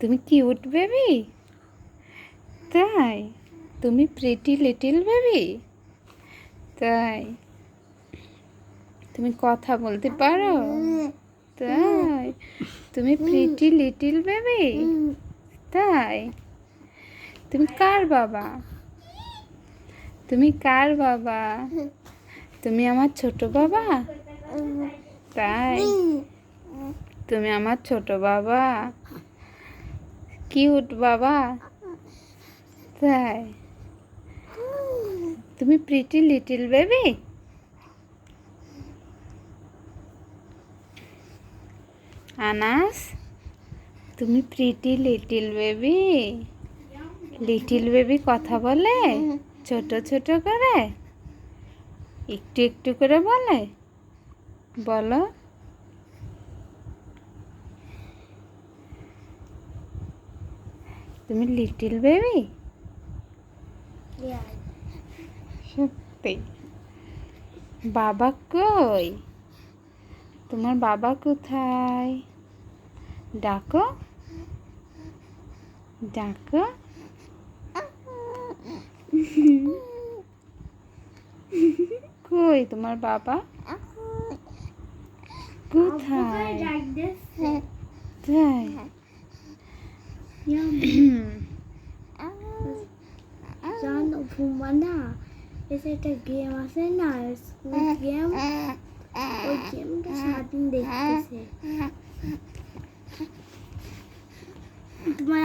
তুমি cute baby? তাই? তুমি প্রিটি লিটল বেবি? তাই? তুমি কথা বলতে পারো? তাই? তুমি প্রিটি লিটল বেবি? তাই? তুমি কার বাবা? তুমি কার বাবা? তুমি আমার ছোট বাবা? তাই? তুমি আমার ছোট বাবা? কিউট বাবা? তাই? তুমি প্রিটি লিটল বেবি? আনাস, তুমি pretty little baby? Little baby কথা বলে ছোট ছোট করে, একটু একটু করে বলে? বলো। তুমি লিটল বেবি? সত্যি? বাবা কই? তোমার বাবা কোথায়? ডাকো, ডাকো। কই তোমার বাবা? কোথায়? তাই? জানো ফুম্বা না, এসে একটা গেম আছে না, স্কুল গেম, ওই গেমটা সারাদিন দেখতেছে। তোমার